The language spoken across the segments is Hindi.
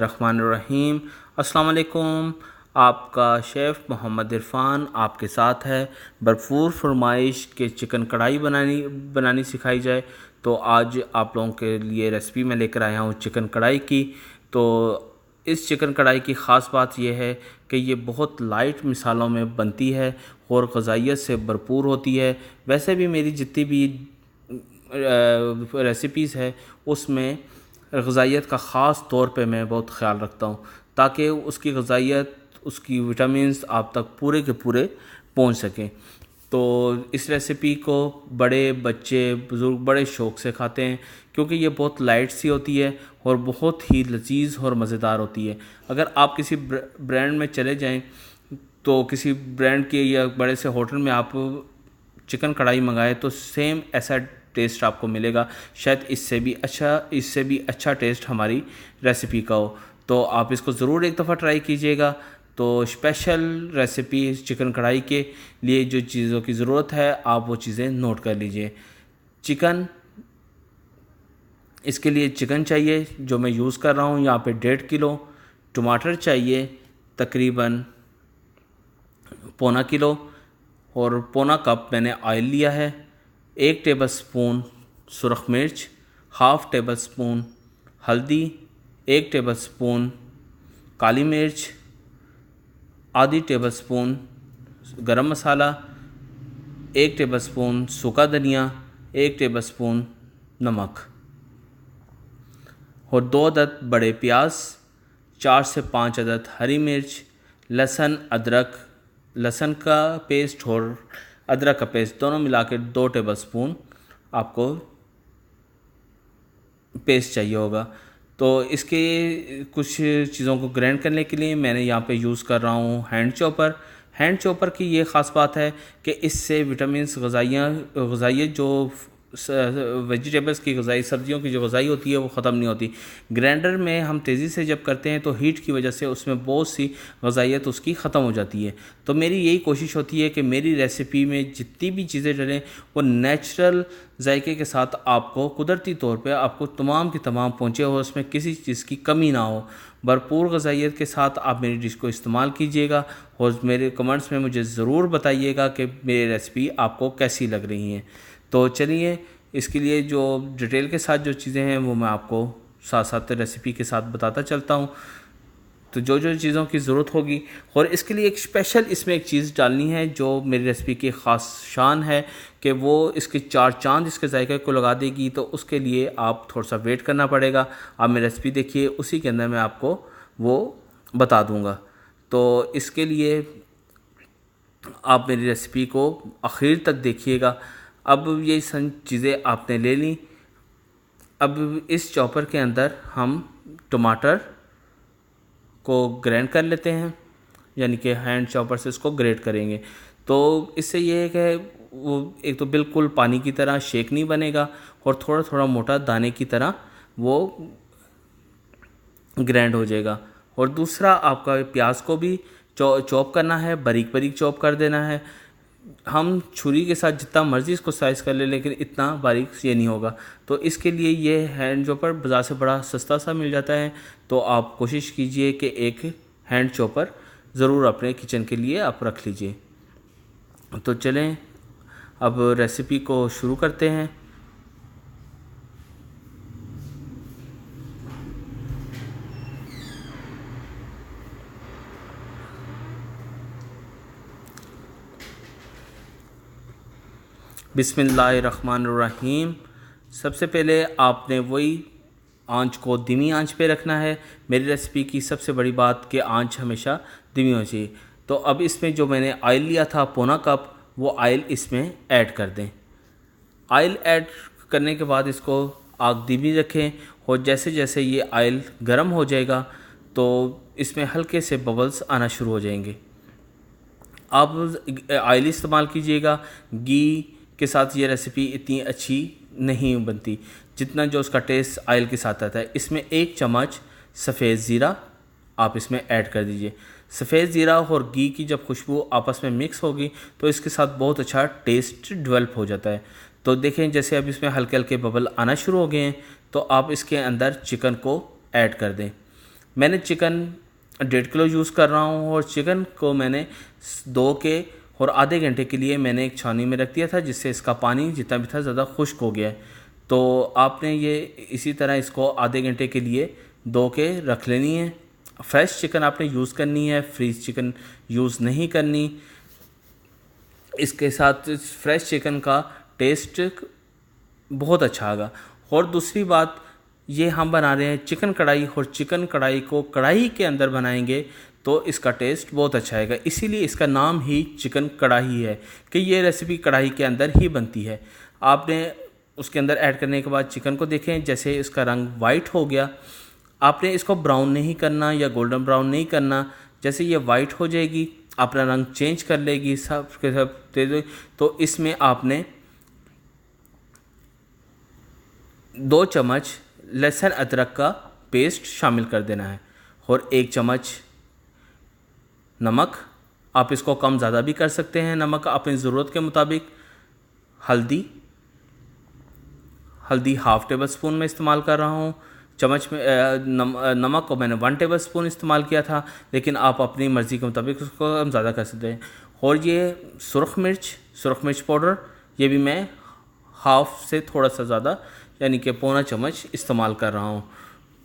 रहमानिर्रहीम। अस्सलाम वालेकुम। आपका शेफ़ मोहम्मद इरफ़ान आपके साथ है। भरपूर फरमाइश के चिकन कढ़ाई बनानी सिखाई जाए, तो आज आप लोगों के लिए रेसिपी मैं लेकर आया हूँ चिकन कढ़ाई की। तो इस चिकन कढ़ाई की ख़ास बात यह है कि ये बहुत लाइट मिसालों में बनती है और ग़ज़ाइयत से भरपूर होती है। वैसे भी मेरी जितनी भी रेसिपीज़ है उसमें ग़ज़ाइयत का ख़ास तौर पे मैं बहुत ख्याल रखता हूँ, ताकि उसकी ग़ज़ाइयत, उसकी विटामिन्स आप तक पूरे के पूरे पहुँच सकें। तो इस रेसिपी को बड़े बच्चे बुज़ुर्ग बड़े शौक़ से खाते हैं, क्योंकि ये बहुत लाइट सी होती है और बहुत ही लजीज और मज़ेदार होती है। अगर आप किसी ब्रांड में चले जाएं, तो किसी ब्रांड के या बड़े से होटल में आप चिकन कढ़ाई मंगाएं तो सेम ऐसा टेस्ट आपको मिलेगा, शायद इससे भी अच्छा टेस्ट हमारी रेसिपी का हो। तो आप इसको ज़रूर एक दफ़ा ट्राई कीजिएगा। तो स्पेशल रेसिपी चिकन कढ़ाई के लिए जो चीज़ों की ज़रूरत है आप वो चीज़ें नोट कर लीजिए। इसके लिए चिकन चाहिए जो मैं यूज़ कर रहा हूँ यहाँ पे 1.5 किलो। टमाटर चाहिए तकरीबन पौना किलो, और पौना कप मैंने ऑयल लिया है। 1 टेबलस्पून सुरख मिर्च, हाफ़ टेबल स्पून हल्दी, 1 टेबलस्पून काली मिर्च, आधी टेबलस्पून गरम मसाला, 1 टेबलस्पून सूखा धनिया, 1 टेबलस्पून नमक, और 2 अदद बड़े प्याज, 4 से 5 अदद हरी मिर्च, लहसुन का पेस्ट और अदरक का पेस्ट दोनों मिला के 2 टेबलस्पून आपको पेस्ट चाहिए होगा। तो इसके कुछ चीज़ों को ग्राइंड करने के लिए मैंने यहाँ पे यूज़ कर रहा हूँ हैंड चॉपर की ये ख़ास बात है कि इससे विटामिन्स ग़ज़ाइयत जो वेजिटेबल्स की ग़ज़ाई, सब्जियों की जो ग़ज़ाई होती है वो ख़त्म नहीं होती। ग्राइंडर में हम तेज़ी से जब करते हैं तो हीट की वजह से उसमें बहुत सी ग़ज़ाइयत उसकी ख़त्म हो जाती है। तो मेरी यही कोशिश होती है कि मेरी रेसिपी में जितनी भी चीज़ें डलें वो नेचुरल जायके के साथ आपको कुदरती तौर पे आपको तमाम की तमाम पहुँचे और उसमें किसी चीज़ की कमी ना हो। भरपूर ग़ज़ाइयत के साथ आप मेरी डिश को इस्तेमाल कीजिएगा और मेरे कमेंट्स में मुझे ज़रूर बताइएगा कि मेरी रेसिपी आपको कैसी लग रही हैं। तो चलिए, इसके लिए जो डिटेल के साथ जो चीज़ें हैं वो मैं आपको साथ साथ रेसिपी के साथ बताता चलता हूँ। तो जो जो चीज़ों की ज़रूरत होगी, और इसके लिए एक स्पेशल इसमें एक चीज़ डालनी है जो मेरी रेसिपी की ख़ास शान है कि वो इसके 4 चांद इसके जायके को लगा देगी। तो उसके लिए आप थोड़ा सा वेट करना पड़ेगा। आप मेरी रेसिपी देखिए, उसी के अंदर मैं आपको वो बता दूँगा। तो इसके लिए आप मेरी रेसिपी को आखिर तक देखिएगा। अब ये सन चीज़ें आपने ले ली। अब इस चॉपर के अंदर हम टमाटर को ग्राइंड कर लेते हैं, यानी कि हैंड चॉपर से इसको ग्रेट करेंगे। तो इससे ये है कि वो एक तो बिल्कुल पानी की तरह शेक नहीं बनेगा और थोड़ा थोड़ा मोटा दाने की तरह वो ग्राइंड हो जाएगा। और दूसरा, आपका प्याज को भी चॉप करना है, बारीक बारीक चॉप कर देना है। हम छुरी के साथ जितना मर्ज़ी इसको साइज़ कर ले, लेकिन इतना बारीक ये नहीं होगा। तो इसके लिए ये हैंड चॉपर बाज़ार से बड़ा सस्ता सा मिल जाता है। तो आप कोशिश कीजिए कि एक हैंड चॉपर ज़रूर अपने किचन के लिए आप रख लीजिए। तो चलें, अब रेसिपी को शुरू करते हैं। बिस्मिल्लाहिर्रहमानिर्रहीम। सबसे पहले आपने वही आंच को धीमी आंच पे रखना है। मेरी रेसिपी की सबसे बड़ी बात कि आंच हमेशा धीमी होनी चाहिए। तो अब इसमें जो मैंने ऑयल लिया था पौना कप, वो ऑयल इसमें ऐड कर दें। ऑयल ऐड करने के बाद इसको आग धीमी रखें, और जैसे जैसे ये ऑयल गर्म हो जाएगा तो इसमें हल्के से बबल्स आना शुरू हो जाएंगे। आप ऑयल इस्तेमाल कीजिएगा। घी के साथ ये रेसिपी इतनी अच्छी नहीं बनती जितना जो उसका टेस्ट ऑयल के साथ आता है। इसमें 1 चम्मच सफ़ेद ज़ीरा आप इसमें ऐड कर दीजिए। सफ़ेद ज़ीरा और घी की जब खुशबू आपस में मिक्स होगी तो इसके साथ बहुत अच्छा टेस्ट डेवलप हो जाता है। तो देखें, जैसे अब इसमें हल्के हल्के बबल आना शुरू हो गए हैं, तो आप इसके अंदर चिकन को ऐड कर दें। मैंने चिकन 1.5 किलो यूज़ कर रहा हूँ और चिकन को मैंने 2 के और आधे घंटे के लिए मैंने एक छाननी में रख दिया था, जिससे इसका पानी जितना भी था ज़्यादा खुश्क हो गया है। तो आपने ये इसी तरह इसको आधे घंटे के लिए 2 के रख लेनी है। फ्रेश चिकन आपने यूज़ करनी है, फ्रीज चिकन यूज़ नहीं करनी। इसके साथ फ्रेश चिकन का टेस्ट बहुत अच्छा आएगा। और दूसरी बात, ये हम बना रहे हैं चिकन कढ़ाई, और चिकन कढ़ाई को कढ़ाई के अंदर बनाएंगे तो इसका टेस्ट बहुत अच्छा आएगा। इसीलिए इसका नाम ही चिकन कढ़ाई है कि ये रेसिपी कढ़ाई के अंदर ही बनती है। आपने उसके अंदर ऐड करने के बाद चिकन को देखें, जैसे इसका रंग वाइट हो गया, आपने इसको ब्राउन नहीं करना या गोल्डन ब्राउन नहीं करना। जैसे ये वाइट हो जाएगी, अपना रंग चेंज कर लेगी सब के सब तेज, तो इसमें आपने 2 चम्मच लहसुन अदरक का पेस्ट शामिल कर देना है और 1 चम्मच नमक। आप इसको कम ज़्यादा भी कर सकते हैं, नमक अपनी ज़रूरत के मुताबिक। हल्दी 1/2 टेबल स्पून में इस्तेमाल कर रहा हूँ। चम्मच में नमक को मैंने 1 टेबल स्पून इस्तेमाल किया था, लेकिन आप अपनी मर्ज़ी के मुताबिक उसको कम ज़्यादा कर सकते हैं। और ये सुरख मिर्च पाउडर, ये भी मैं हाफ़ से थोड़ा सा ज़्यादा यानी कि पौना चम्मच इस्तेमाल कर रहा हूँ।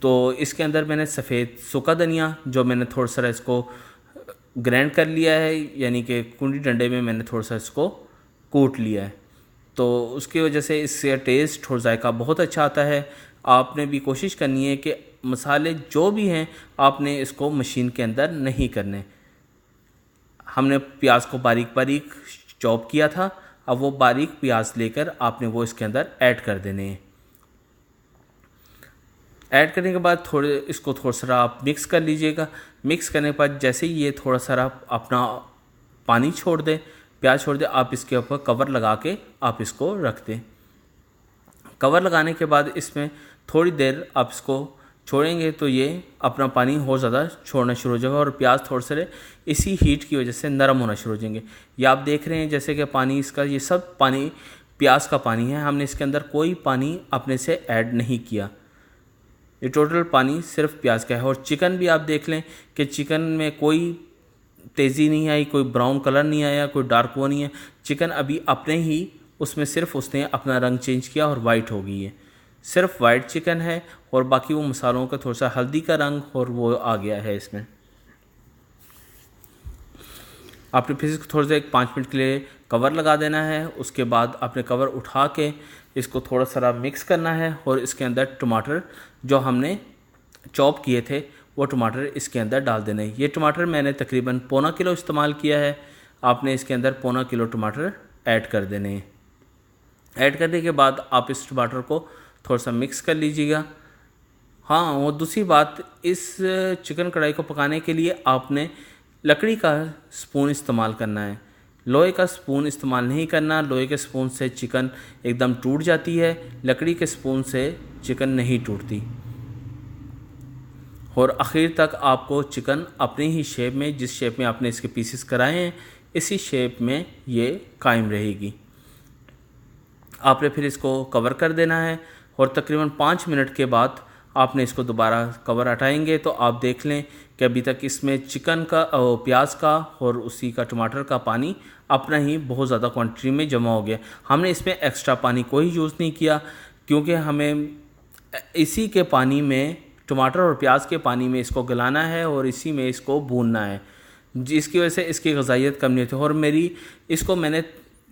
तो इसके अंदर मैंने सफ़ेद सूखा धनिया, जो मैंने थोड़ा सा इसको ग्राइंड कर लिया है, यानी कि कुंडी डंडे में मैंने थोड़ा सा इसको कूट लिया है, तो उसकी वजह से इससे टेस्ट और जायका बहुत अच्छा आता है। आपने भी कोशिश करनी है कि मसाले जो भी हैं आपने इसको मशीन के अंदर नहीं करने। हमने प्याज को बारीक बारीक चॉप किया था, अब वो बारीक प्याज लेकर आपने वो इसके अंदर ऐड कर देने हैं। ऐड करने के बाद इसको थोड़ा सा आप मिक्स कर लीजिएगा। मिक्स करने के बाद जैसे ही ये थोड़ा सा अपना पानी छोड़ दे, प्याज छोड़ दे, आप इसके ऊपर कवर लगा के आप इसको रख दें। कवर लगाने के बाद इसमें थोड़ी देर आप इसको छोड़ेंगे तो ये अपना पानी और ज़्यादा छोड़ना शुरू हो जाएगा और प्याज थोड़े से इसी हीट की वजह से नरम होना शुरू हो जाएंगे। ये आप देख रहे हैं जैसे कि पानी इसका, ये सब पानी प्याज का पानी है, हमने इसके अंदर कोई पानी अपने से ऐड नहीं किया। ये टोटल पानी सिर्फ प्याज का है। और चिकन भी आप देख लें कि चिकन में कोई तेज़ी नहीं आई, कोई ब्राउन कलर नहीं आया, कोई डार्क वो नहीं है। चिकन अभी अपने ही उसमें सिर्फ उसने अपना रंग चेंज किया और वाइट हो गई है। सिर्फ वाइट चिकन है और बाकी वो मसालों का थोड़ा सा हल्दी का रंग और वो आ गया है इसमें। आपने फिर इसको थोड़ा सा 5 मिनट के लिए कवर लगा देना है। उसके बाद आपने कवर उठा के इसको थोड़ा सा मिक्स करना है और इसके अंदर टमाटर जो हमने चॉप किए थे वो टमाटर इसके अंदर डाल देने। ये टमाटर मैंने तकरीबन पौना किलो इस्तेमाल किया है। आपने इसके अंदर पौना किलो टमाटर ऐड कर देने। ऐड करने के बाद आप इस टमाटर को थोड़ा सा मिक्स कर लीजिएगा। हाँ, और दूसरी बात, इस चिकन कढ़ाई को पकाने के लिए आपने लकड़ी का स्पून इस्तेमाल करना है, लोहे का स्पून इस्तेमाल नहीं करना। लोहे के स्पून से चिकन एकदम टूट जाती है, लकड़ी के स्पून से चिकन नहीं टूटती। और आखिर तक आपको चिकन अपनी ही शेप में, जिस शेप में आपने इसके पीसेस कराए हैं, इसी शेप में ये कायम रहेगी। आपने फिर इसको कवर कर देना है और तकरीबन 5 मिनट के बाद आपने इसको दोबारा कवर हटाएंगे तो आप देख लें कि अभी तक इसमें चिकन का, प्याज का और उसी का टमाटर का पानी अपना ही बहुत ज़्यादा क्वांटिटी में जमा हो गया। हमने इसमें एक्स्ट्रा पानी कोई यूज़ नहीं किया, क्योंकि हमें इसी के पानी में, टमाटर और प्याज के पानी में इसको गलाना है और इसी में इसको भूनना है, जिसकी वजह से इसकी ग़ज़ाइयत कम नहीं होती। और इसको मैंने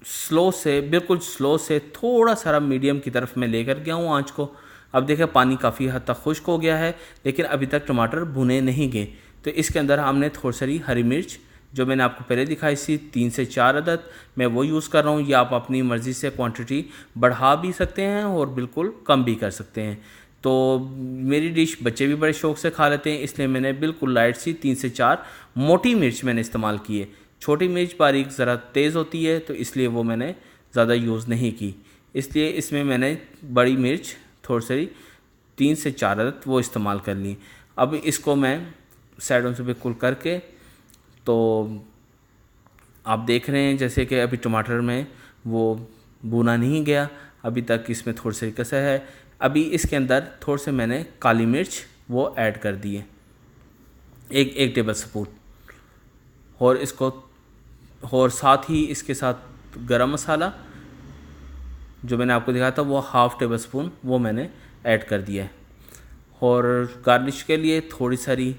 बिल्कुल स्लो से थोड़ा सा मीडियम की तरफ मैं लेकर गया हूँ आँच को। अब देखें पानी काफ़ी हद तक खुश्क हो गया है, लेकिन अभी तक टमाटर भुने नहीं गए। तो इसके अंदर हमने थोड़ी सारी हरी मिर्च, जो मैंने आपको पहले दिखाई थी 3 से 4 अदद, मैं वो यूज़ कर रहा हूँ। या आप अपनी मर्ज़ी से क्वांटिटी बढ़ा भी सकते हैं और बिल्कुल कम भी कर सकते हैं। तो मेरी डिश बच्चे भी बड़े शौक़ से खा लेते हैं, इसलिए मैंने बिल्कुल लाइट सी 3 से 4 मोटी मिर्च मैंने इस्तेमाल की है। छोटी मिर्च बारीक ज़रा तेज़ होती है, तो इसलिए वो मैंने ज़्यादा यूज़ नहीं की। इसलिए इसमें मैंने बड़ी मिर्च थोड़ी सी 3 से 4 अदद वो इस्तेमाल कर ली। अब इसको मैं साइडों से बिल्कुल करके, तो आप देख रहे हैं जैसे कि अभी टमाटर में वो भुना नहीं गया, अभी तक इसमें थोड़ी सी कसर है। अभी इसके अंदर थोड़े से मैंने काली मिर्च वो ऐड कर दिए। एक टेबल स्पून। और इसको, और साथ ही इसके साथ गरम मसाला जो मैंने आपको दिखाया था वो हाफ़ टेबल स्पून वो मैंने ऐड कर दिया है। और गार्निश के लिए थोड़ी सारी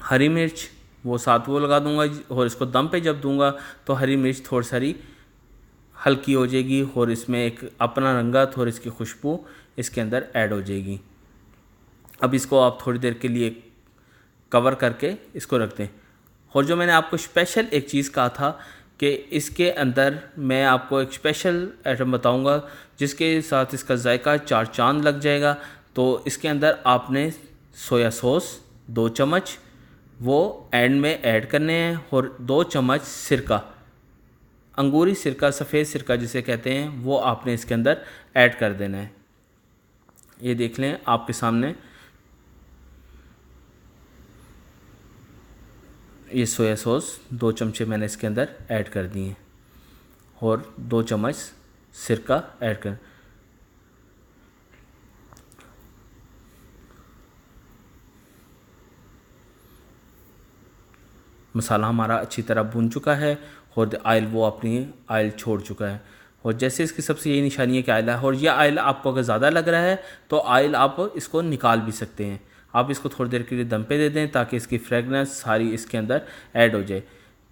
हरी मिर्च वो साथ वो लगा दूंगा। और इसको दम पे जब दूंगा तो हरी मिर्च थोड़ी सारी हल्की हो जाएगी और इसमें एक अपना रंगत और इसकी खुशबू इसके अंदर ऐड हो जाएगी। अब इसको आप थोड़ी देर के लिए कवर करके इसको रख दें। और जो मैंने आपको स्पेशल एक चीज़ कहा था कि इसके अंदर मैं आपको एक स्पेशल आइटम बताऊंगा जिसके साथ इसका जायका चार चांद लग जाएगा। तो इसके अंदर आपने सोया सॉस 2 चम्मच वो एंड में ऐड करने हैं और 2 चम्मच सिरका, अंगूरी सिरका, सफ़ेद सिरका जिसे कहते हैं, वो आपने इसके अंदर ऐड कर देना है। ये देख लें आपके सामने ये सोया सॉस 2 चमचे मैंने इसके अंदर ऐड कर दिए हैं और 2 चम्मच सिरका ऐड कर। मसाला हमारा अच्छी तरह भून चुका है और आयल वो अपनी आयल छोड़ चुका है। और जैसे इसकी सबसे यही निशानी है कि आयल है। और ये आयल आपको अगर ज़्यादा लग रहा है तो आयल आप इसको निकाल भी सकते हैं। आप इसको थोड़ी देर के लिए दम पे दे दें ताकि इसकी फ्रेगनेंस सारी इसके अंदर ऐड हो जाए।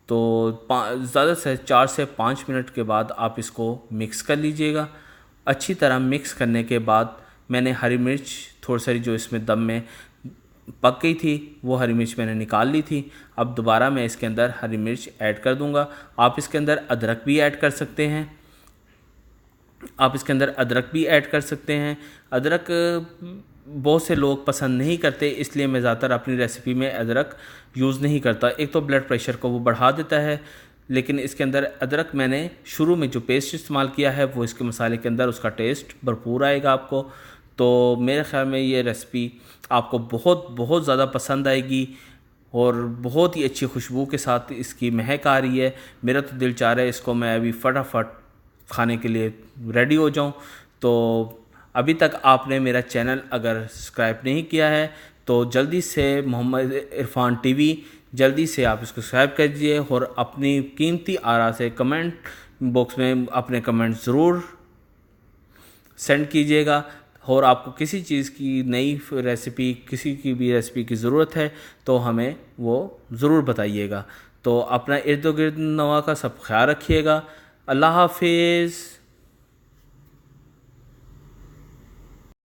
तो ज़्यादा से 4 से 5 मिनट के बाद आप इसको मिक्स कर लीजिएगा। अच्छी तरह मिक्स करने के बाद मैंने हरी मिर्च थोड़ी सारी जो इसमें दम में पक गई थी वो हरी मिर्च मैंने निकाल ली थी। अब दोबारा मैं इसके अंदर हरी मिर्च ऐड कर दूंगा। आप इसके अंदर अदरक भी ऐड कर सकते हैं, आप इसके अंदर अदरक भी ऐड कर सकते हैं। अदरक बहुत से लोग पसंद नहीं करते, इसलिए मैं ज़्यादातर अपनी रेसिपी में अदरक यूज़ नहीं करता। एक तो ब्लड प्रेशर को वो बढ़ा देता है, लेकिन इसके अंदर अदरक मैंने शुरू में जो पेस्ट इस्तेमाल किया है वो इसके मसाले के अंदर उसका टेस्ट भरपूर आएगा आपको। तो मेरे ख़्याल में ये रेसिपी आपको बहुत बहुत ज़्यादा पसंद आएगी और बहुत ही अच्छी खुशबू के साथ इसकी महक आ रही है। मेरा तो दिल चाह रहा है इसको मैं अभी फटाफट खाने के लिए रेडी हो जाऊं। तो अभी तक आपने मेरा चैनल अगर सब्सक्राइब नहीं किया है तो जल्दी से मोहम्मद इरफान टीवी जल्दी से आप इसको सब्सक्राइब कर दीजिए और अपनी कीमती आरा से कमेंट बॉक्स में अपने कमेंट ज़रूर सेंड कीजिएगा। और आपको किसी चीज़ की नई रेसिपी, किसी की भी रेसिपी की ज़रूरत है तो हमें वो ज़रूर बताइएगा। तो अपना इर्द गिर्द नवा का सब ख्याल रखिएगा। अल्लाह हाफिज़।